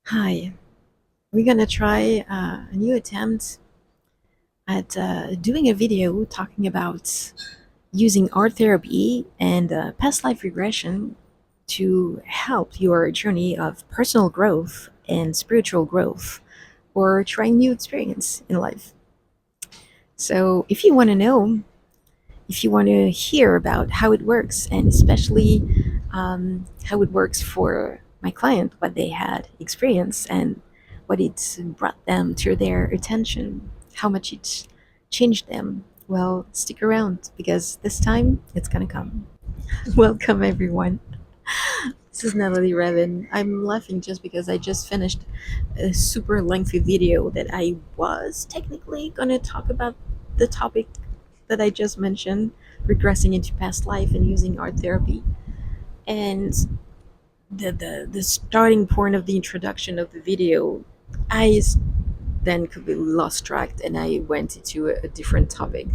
Hi, we're gonna try a new attempt at doing a video talking about using art therapy and past life regression to help your journey of personal growth and spiritual growth or trying new experience in life. So, if you want to know, if you want to hear about how it works, and especially how it works for my client, what they had experienced and what it brought them to their attention, how much it changed them, well, stick around because this time it's gonna come. Welcome, everyone. This is Natalie Revin. I'm laughing just because I just finished a super lengthy video that I was technically gonna talk about the topic that I just mentioned, regressing into past life and using art therapy. And the starting point of the introduction of the video, then completely lost track and I went into a different topic.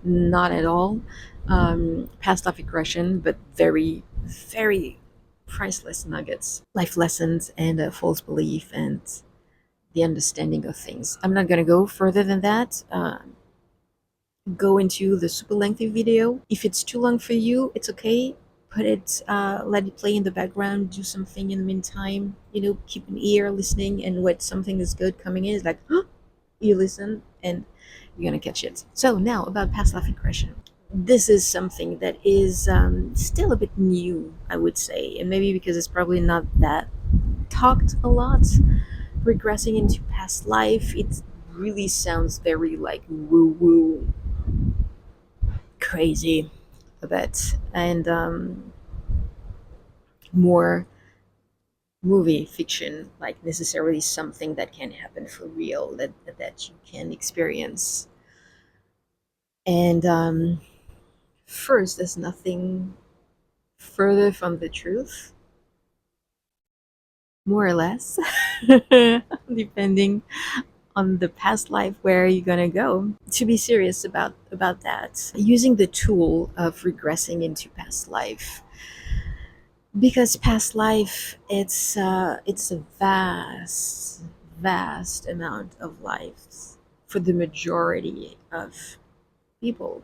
Not at all past life regression, but very, very priceless nuggets, life lessons, and a false belief and the understanding of things. I'm not going to go further than that. Go into the super lengthy video. If it's too long for you, it's okay. Put it, let it play in the background. Do something in the meantime. Keep an ear listening, and when something is good coming in, it's like, huh? You listen, and you're gonna catch it. So now about past life regression. This is something that is still a bit new, I would say, and maybe because it's probably not that talked a lot. Regressing into past life, it really sounds very like woo woo crazy a bit and more movie fiction, like necessarily something that can happen for real, that you can experience. And first, there's nothing further from the truth, more or less, depending on the past life where you're gonna go. To be serious about that, using the tool of regressing into past life, because past life, it's a vast amount of lives for the majority of people,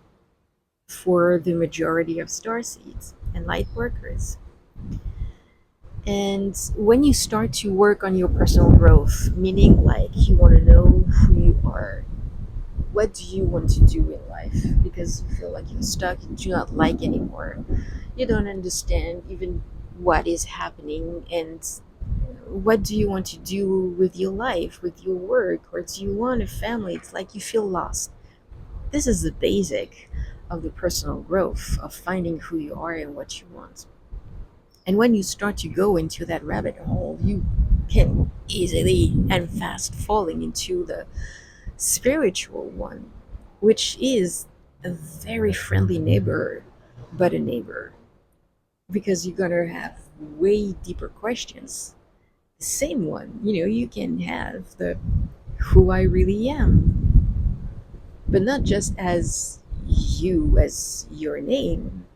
for the majority of starseeds and light workers. And when you start to work on your personal growth, meaning like you want to know who you are, what do you want to do in life, because you feel like you're stuck, you do not like anymore, you don't understand even what is happening, and what do you want to do with your life, with your work, or do you want a family? It's like you feel lost. This is the basic of the personal growth, of finding who you are and what you want. And when you start to go into that rabbit hole, you can easily and fast falling into the spiritual one, which is a very friendly neighbor, but a neighbor, because you're gonna have way deeper questions. The same one, you can have the who I really am, but not just as you, as your name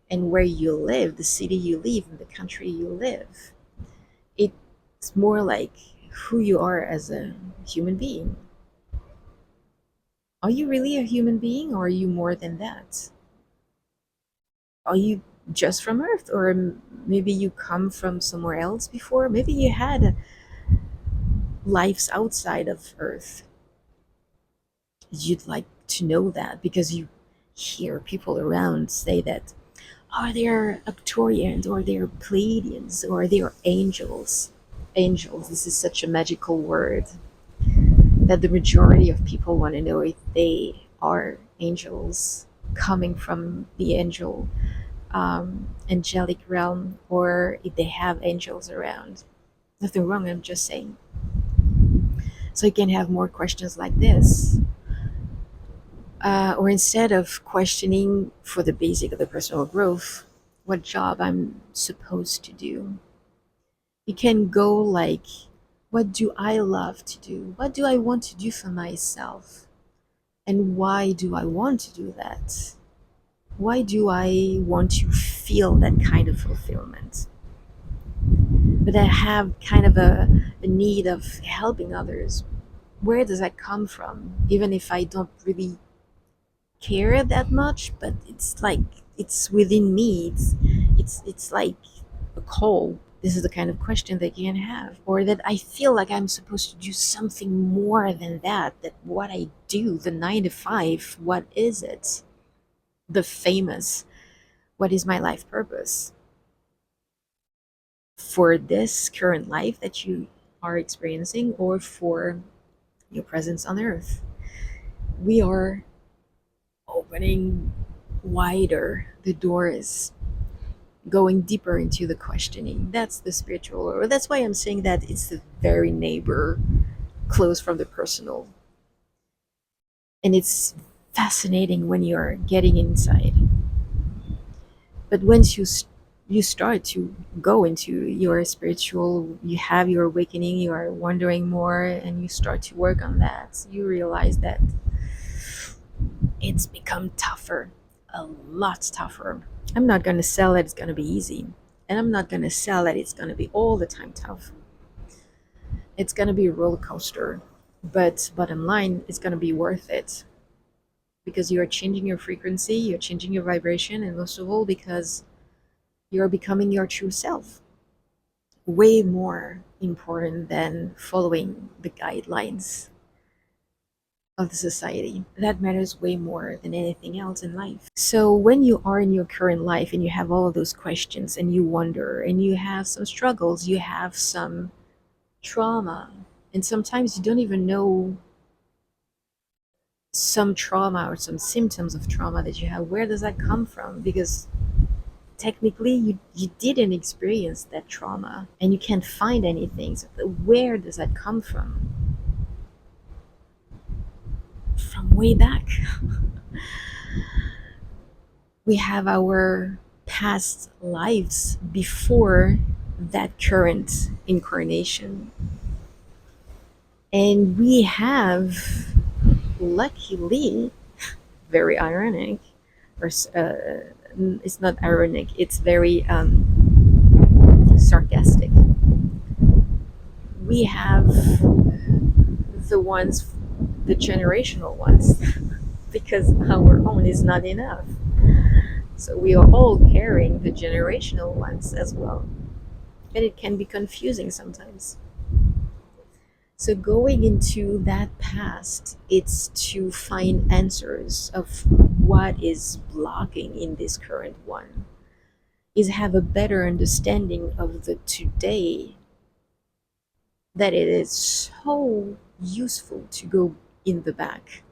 and where you live, the city you live, and the country you live. It's more like who you are as a human being. Are you really a human being, or are you more than that? Are you just from Earth, or maybe you come from somewhere else before? Maybe you had lives outside of Earth. You'd like to know that because you hear people around say that, oh, they're Arcturians, or they're Pleiadians, or they're angels. Angels, this is such a magical word that the majority of people want to know if they are angels coming from the angelic realm, or if they have angels around. Nothing wrong, I'm just saying. So you can have more questions like this. Or instead of questioning for the basic of the personal growth, what job I'm supposed to do, you can go like, what do I love to do? What do I want to do for myself? And why do I want to do that? Why do I want to feel that kind of fulfillment? but I have kind of a need of helping others. Where does that come from? Even if I don't really care that much, but it's like it's within me. It's like a call. This is the kind of question that you can have, or that I feel like I'm supposed to do something more than that. That what I do, the 9 to 5, what is it? The famous, what is my life purpose for this current life that you are experiencing, or for your presence on earth? We are opening wider the doors, going deeper into the questioning. That's the spiritual, or that's why I'm saying that it's the very neighbor, close from the personal. And it's fascinating when you're getting inside. But once you start to go into your spiritual, you have your awakening, you are wondering more, and you start to work on that, you realize that it's become tougher, a lot tougher. I'm not going to sell that it's going to be easy, and I'm not going to sell that it's going to be all the time tough. It's going to be a roller coaster, but bottom line, it's going to be worth it, because you are changing your frequency, you're changing your vibration, and most of all, because you're becoming your true self. Way more important than following the guidelines of the society. That matters way more than anything else in life. So when you are in your current life and you have all of those questions and you wonder and you have some struggles, you have some trauma, and sometimes you don't even know some trauma or some symptoms of trauma that you have, where does that come from? Because technically you didn't experience that trauma and you can't find anything. So where does that come from? From way back. We have our past lives before that current incarnation. And we have, luckily, very ironic, or it's not ironic, it's very sarcastic. We have the ones, the generational ones, because our own is not enough. So we are all carrying the generational ones as well. And it can be confusing sometimes. So going into that past, it's to find answers of what is blocking in this current one, is have a better understanding of the today, that it is so useful to go in the back.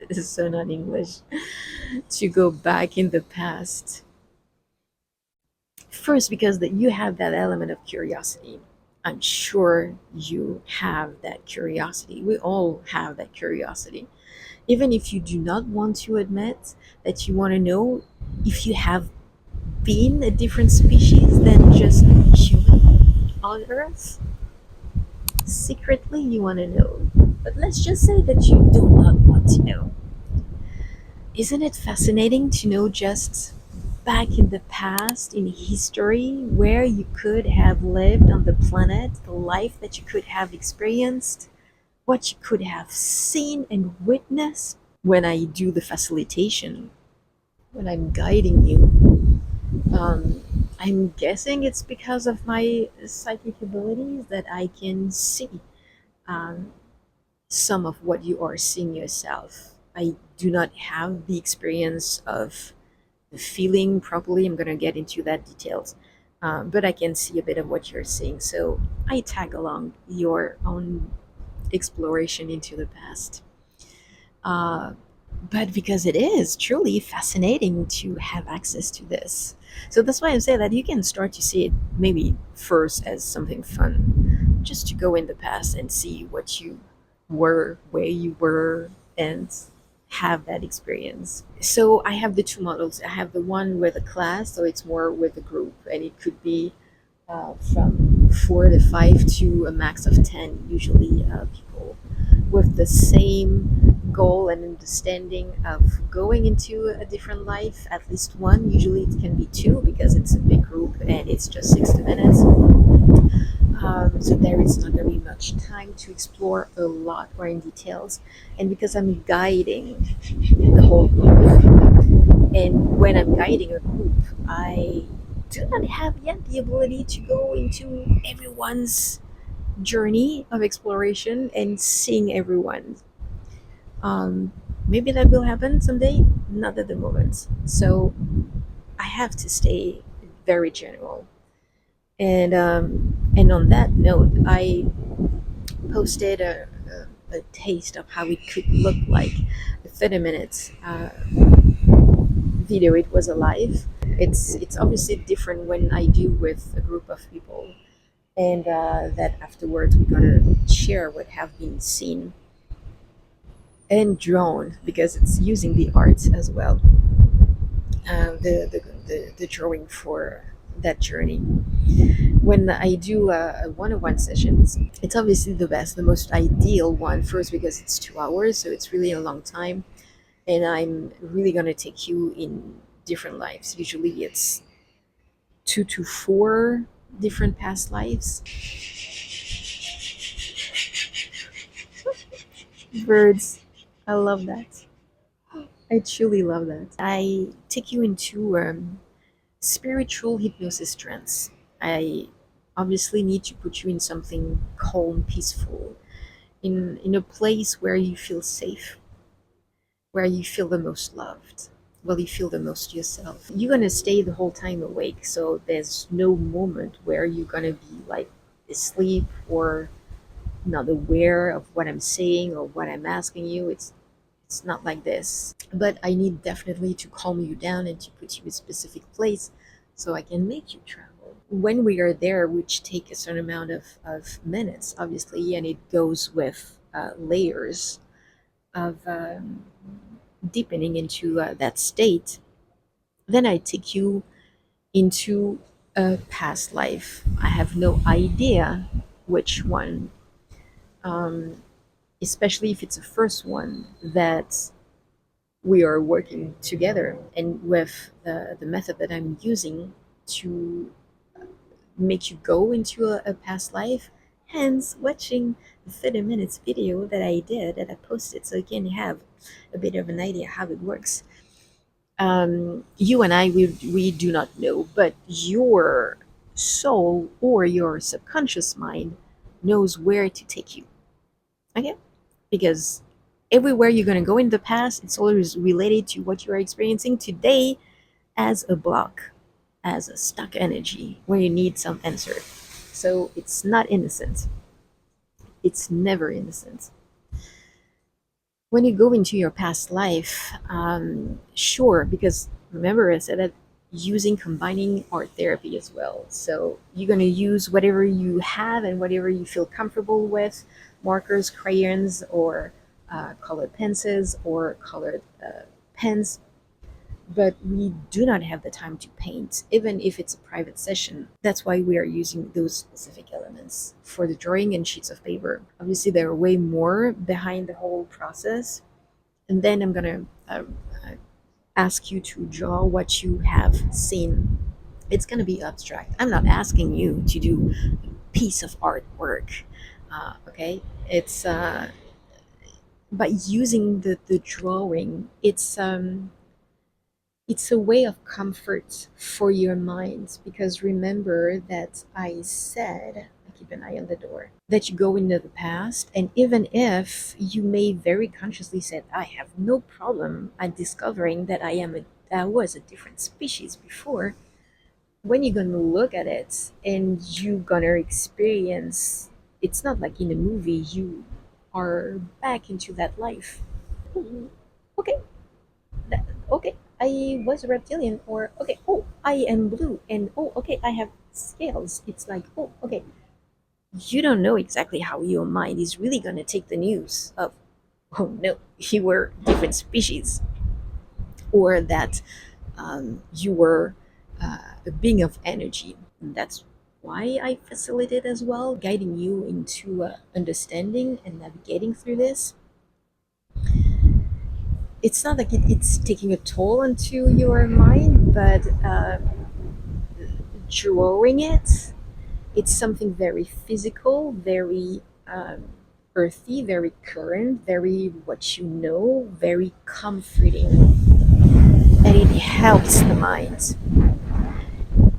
This is so not English. To go back in the past. First, because that you have that element of curiosity. I'm sure you have that curiosity. We all have that curiosity. Even if you do not want to admit that you want to know if you have been a different species than just human on Earth, secretly you want to know. But let's just say that you do not want to know. Isn't it fascinating to know just back in the past, in history, where you could have lived on the planet, the life that you could have experienced, what you could have seen and witnessed? When I do the facilitation, when I'm guiding you, I'm guessing it's because of my psychic abilities that I can see um, some of what you are seeing yourself. I do not have the experience of the feeling properly. I'm going to get into that details. But I can see a bit of what you're seeing. So I tag along your own exploration into the past. Uh, but because it is truly fascinating to have access to this. So that's why I'm saying that you can start to see it maybe first as something fun, just to go in the past and see what you were, where you were, and have that experience. So I have the two models. I have the one with a class, so it's more with a group, and it could be from 4 to 5 to a max of 10, usually people with the same goal and understanding of going into a different life, at least one. Usually it can be two because it's a big group and it's just 60 minutes. So there is not going to be much time to explore a lot more in details. And because I'm guiding the whole group, and when I'm guiding a group, I do not have yet the ability to go into everyone's journey of exploration and seeing everyone. Um, Maybe that will happen someday, not at the moment. So I have to stay very general. And on that note, I posted a taste of how it could look like a 30 minutes video. It was alive. It's obviously different when I do with a group of people, and that afterwards we're gonna share what have been seen and drawn because it's using the arts as well. The drawing for that journey. When I do a one-on-one session, it's obviously the best, the most ideal one. First, because it's 2 hours, so it's really a long time, and I'm really gonna take you in different lives. Usually, it's 2 to 4 different past lives. Birds, I love that. I truly love that. I take you into spiritual hypnosis trance. I obviously need to put you in something calm, peaceful, in a place where you feel safe, where you feel the most loved, where you feel the most yourself. You're gonna stay the whole time awake, so there's no moment where you're gonna be like asleep or not aware of what I'm saying or what I'm asking you. It's not like this. But I need definitely to calm you down and to put you in a specific place so I can make you travel. When we are there, which take a certain amount of minutes, obviously, and it goes with layers of deepening into that state, then I take you into a past life. I have no idea which one, um, especially if it's a first one that we are working together and with the method that I'm using to make you go into a past life, hence watching the 30 minutes video that I did that I posted so you can have a bit of an idea how it works. You and I, we do not know, but your soul or your subconscious mind knows where to take you. Okay? Because everywhere you're going to go in the past, it's always related to what you are experiencing today as a block, as a stuck energy where you need some answer. So it's not innocent. It's never innocent. When you go into your past life, sure, because remember I said that using combining art therapy as well. So you're going to use whatever you have and whatever you feel comfortable with, markers, crayons, or colored pencils or colored pens, but we do not have the time to paint, even if it's a private session. That's why we are using those specific elements for the drawing and sheets of paper. Obviously, there are way more behind the whole process. And then I'm gonna ask you to draw what you have seen. It's gonna be abstract. I'm not asking you to do a piece of artwork. Okay, it's by using the drawing. It's a way of comfort for your mind because remember that I said, I keep an eye on the door, that you go into the past, and even if you may very consciously said, I have no problem at discovering that I was a different species before, when you're gonna look at it and you're gonna experience, it's not like in a movie, you are back into that life. Okay, okay, I was a reptilian, or okay, oh, I am blue, and oh, okay, I have scales. It's like, oh, okay, you don't know exactly how your mind is really gonna take the news of, oh no, you were different species, or that you were a being of energy. And that's why I facilitate as well, guiding you into understanding and navigating through this. it's not like it's taking a toll onto your mind, but drawing it, it's something very physical, very earthy, very current, very what you know, very comforting, and it helps the mind.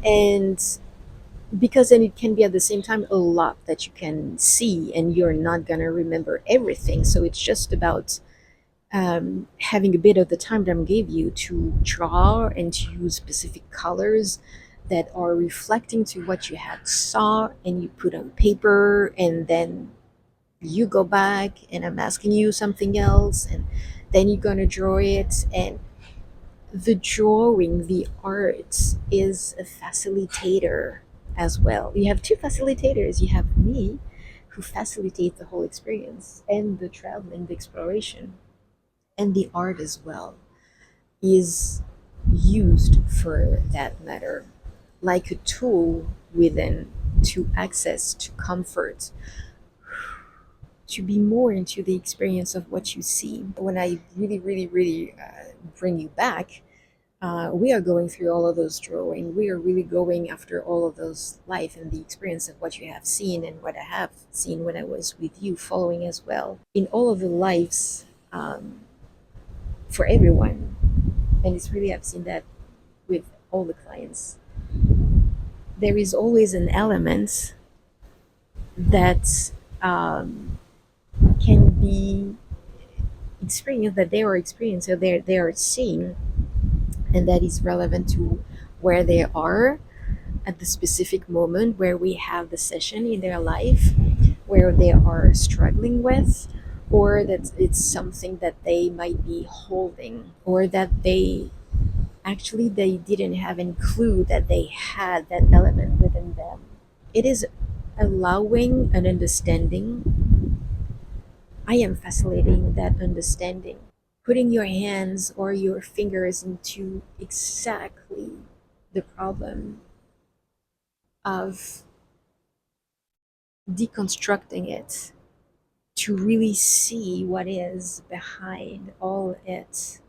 And because then it can be at the same time a lot that you can see, and you're not going to remember everything. So it's just about having a bit of the time that I'm gave you to draw and to use specific colors that are reflecting to what you had saw, and you put on paper, and then you go back and I'm asking you something else, and then you're going to draw it. And the drawing, the art, is a facilitator as well. You have two facilitators. You have me, who facilitates the whole experience, and the traveling, the exploration, and the art as well is used for that matter, like a tool within, to access, to comfort, to be more into the experience of what you see. When I really, really, really bring you back, we are going through all of those drawing. We are really going after all of those life and the experience of what you have seen and what I have seen when I was with you, following as well in all of the lives, for everyone. And it's really, I've seen that with all the clients. There is always an element that can be experienced, that they are experiencing, or they are seeing, and that is relevant to where they are at the specific moment where we have the session in their life, where they are struggling with, or that it's something that they might be holding, or that they didn't have any clue that they had that element within them. It is allowing an understanding. I am facilitating that understanding, putting your hands or your fingers into exactly the problem of deconstructing it, to really see what is behind all it.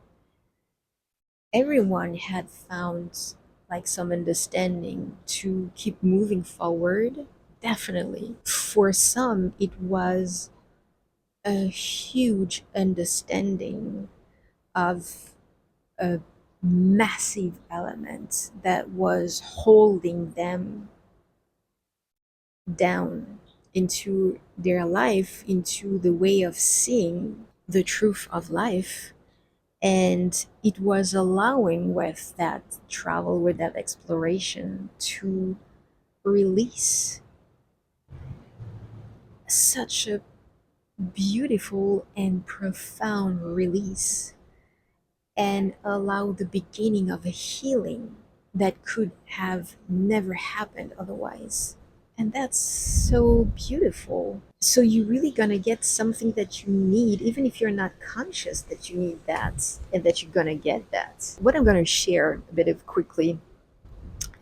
Everyone had found like some understanding to keep moving forward. Definitely. For some, it was a huge understanding of a massive element that was holding them down into their life, into the way of seeing the truth of life. And it was allowing, with that travel, with that exploration, to release such a beautiful and profound release, and allow the beginning of a healing that could have never happened otherwise. And that's so beautiful. So you're really gonna get something that you need, even if you're not conscious that you need that, and that you're gonna get that. What I'm gonna share a bit of quickly,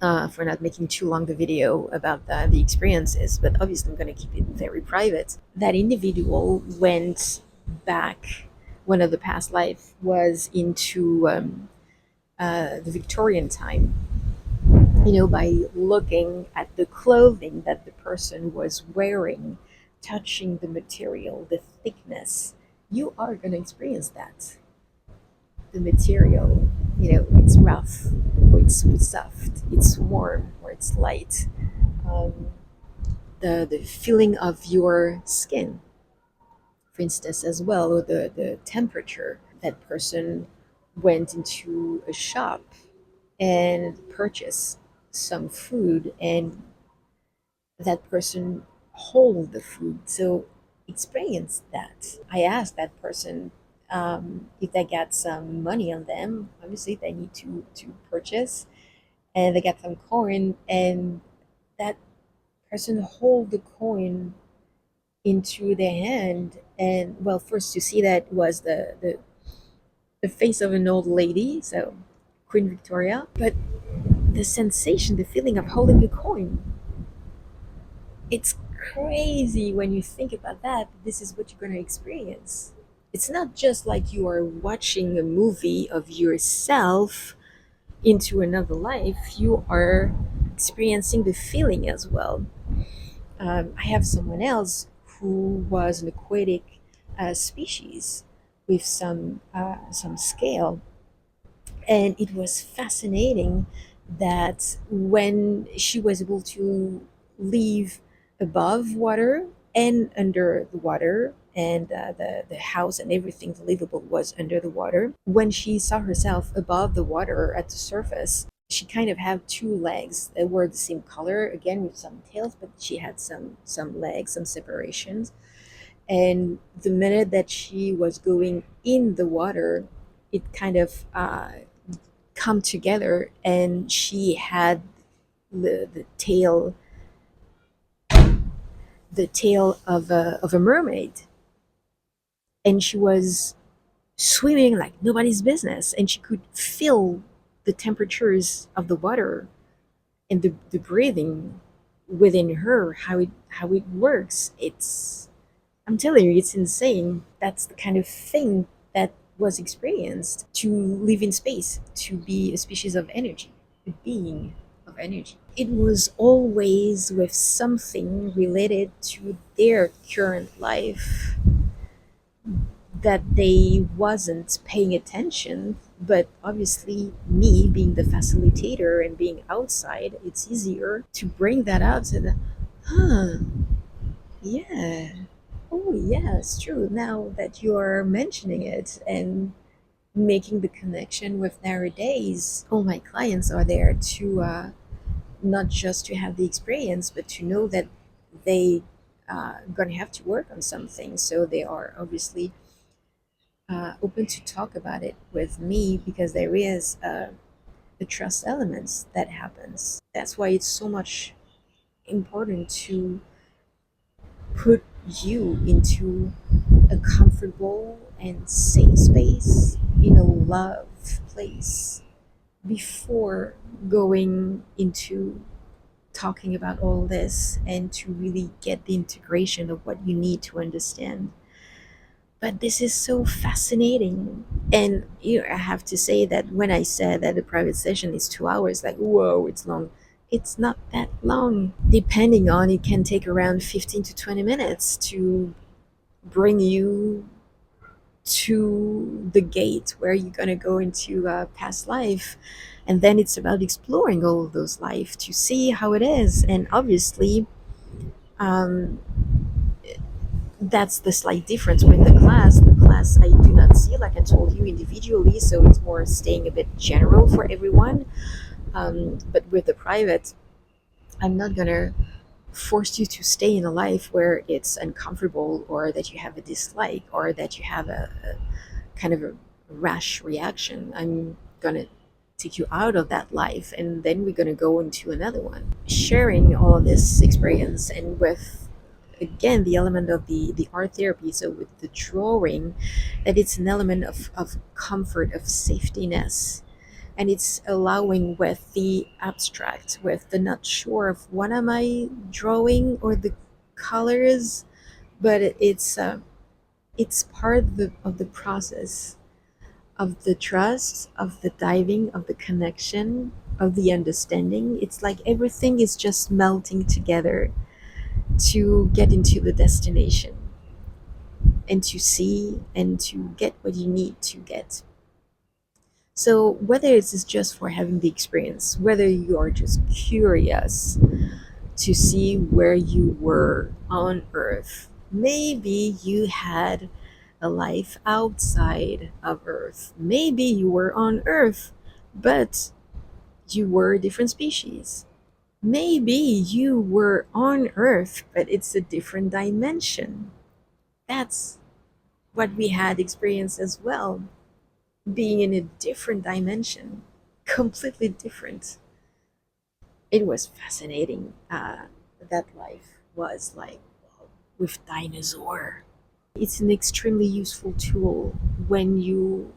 for not making too long the video about the experiences, but obviously I'm gonna keep it very private. That individual went back. One of the past life was into the Victorian time, by looking at the clothing that the person was wearing, touching the material, the thickness. You are going to experience that. The material, it's rough, or it's soft, it's warm, or it's light. Um, the feeling of your skin, for instance, as well, or the temperature. That person went into a shop and purchased some food, and that person hold the food, so experience that. I asked that person, if they got some money on them. Obviously they need to purchase, and they got some coin, and that person hold the coin into their hand. And well, first to see that was the face of an old lady, so Queen Victoria. But the sensation, the feeling of holding a coin, it's crazy when you think about that. This is what you're going to experience. It's not just like you are watching a movie of yourself into another life, you are experiencing the feeling as well. I have someone else who was an aquatic species with some scale, and it was fascinating that when she was able to live above water and under the water, and the house and everything livable was under the water, when she saw herself above the water at the surface, she kind of had two legs that were the same color, again with some tails, but she had some legs, some separations. And the minute that she was going in the water, it kind of come together, and she had the tail, the tail of a mermaid, and she was swimming like nobody's business, and she could feel the temperatures of the water and the breathing within her, how it works. It's, I'm telling you, it's insane. That's the kind of thing that was experienced, to live in space, to be a species of energy, a being of energy. It was always with something related to their current life that they wasn't paying attention. But obviously, me being the facilitator and being outside, it's easier to bring that out to the, huh, yeah. Oh, yeah, it's true. Now that you're mentioning it and making the connection with nowadays, all my clients are there to not just to have the experience, but to know that they gonna have to work on something. So they are obviously open to talk about it with me, because there is the trust elements that happens. That's why it's so much important to put you into a comfortable and safe space, in a love place, before going into talking about all this, and to really get the integration of what you need to understand. But this is so fascinating. And I have to say that when I said that the private session is 2 hours, like, whoa, it's long. It's not that long. Depending on, it can take around 15 to 20 minutes to bring you to the gate where you're going to go into past life. And then it's about exploring all of those life to see how it is. And obviously, um, that's the slight difference with the class. The class I do not see, like I told you, individually, so it's more staying a bit general for everyone. But with the private, I'm not gonna force you to stay in a life where it's uncomfortable, or that you have a dislike, or that you have a kind of a rash reaction. I'm gonna take you out of that life, and then we're gonna go into another one, sharing all of this experience. And with, again, the element of the art therapy, so with the drawing, that it's an element of comfort, of safetyness. And it's allowing with the abstract, with the not sure of what am I drawing, or the colors. But it's part of the process, of the trust, of the diving, of the connection, of the understanding. It's like everything is just melting together to get into the destination, and to see and to get what you need to get. So whether it's just for having the experience, whether you are just curious to see where you were on Earth, maybe you had a life outside of Earth. Maybe you were on Earth, but you were a different species. Maybe you were on Earth, but it's a different dimension. That's what we had experienced as well, being in a different dimension, completely different. It was fascinating. That life was like, with dinosaur. It's an extremely useful tool when you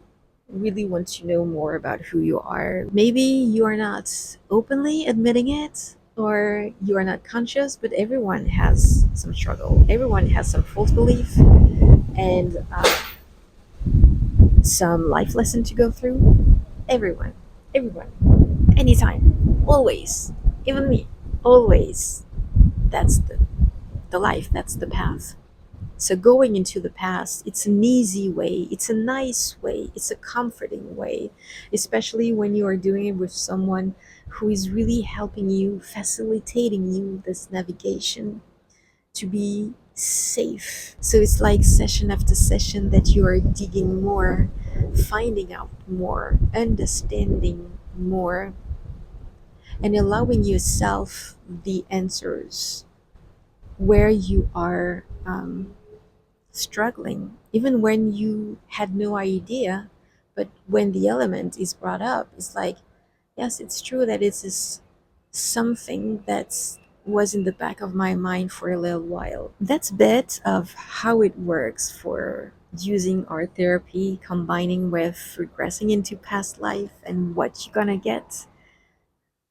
really want to know more about who you are. Maybe you are not openly admitting it, or you are not conscious, but everyone has some struggle. Everyone has some false belief, and some life lesson to go through. Everyone, everyone, anytime, always, even me, always. That's the life, that's the path. So going into the past, it's an easy way, it's a nice way, it's a comforting way, especially when you are doing it with someone who is really helping you, facilitating you this navigation to be safe. So it's like session after session that you are digging more, finding out more, understanding more, and allowing yourself the answers where you are struggling, even when you had no idea. But when the element is brought up, it's like, yes, it's true that it is something that was in the back of my mind for a little while. That's a bit of how it works for using art therapy, combining with regressing into past life, and what you're gonna get.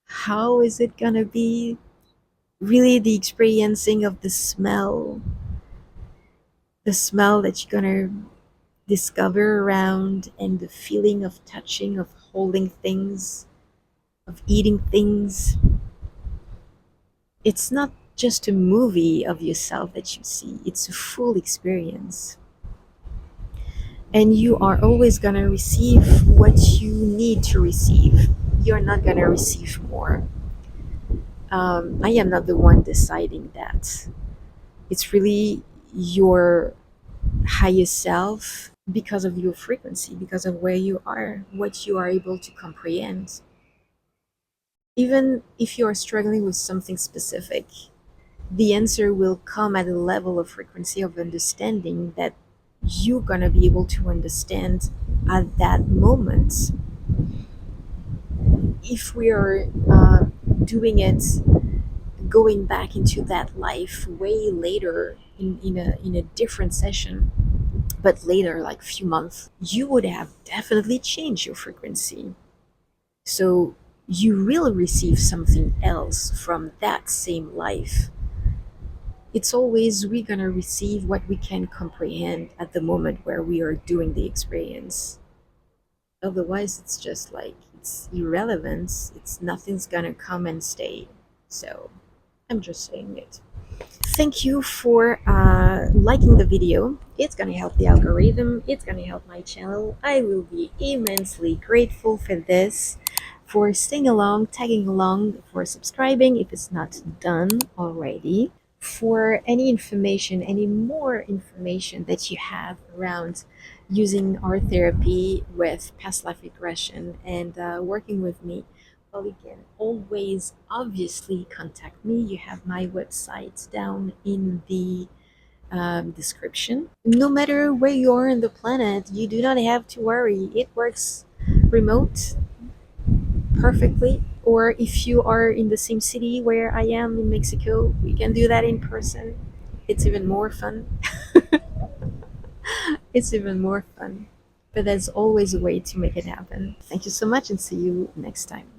How is it gonna be really the experiencing of the smell that you're gonna discover around, and the feeling of touching, of holding things, of eating things. It's not just a movie of yourself that you see, it's a full experience. And you are always going to receive what you need to receive. You're not going to receive more. I am not the one deciding that. It's really your higher self, because of your frequency, because of where you are, what you are able to comprehend. Even if you are struggling with something specific, the answer will come at a level of frequency of understanding that you're going to be able to understand at that moment. If we are doing it, going back into that life way later, in a different session, but later, like few months, you would have definitely changed your frequency. So you will receive something else from that same life. It's always we're gonna receive what we can comprehend at the moment where we are doing the experience. Otherwise, it's just like it's irrelevant. It's nothing's gonna come and stay. So I'm just saying it. Thank you for liking the video. It's gonna help the algorithm. It's gonna help my channel. I will be immensely grateful for this, for staying along, tagging along, for subscribing if it's not done already. For any information, any more information that you have around using art therapy with past life regression and working with me, well, you can always obviously contact me. You have my website down in the description. No matter where you are on the planet, you do not have to worry. It works remote perfectly. Or if you are in the same city where I am in Mexico, we can do that in person. It's even more fun. It's even more fun. But there's always a way to make it happen. Thank you so much, and see you next time.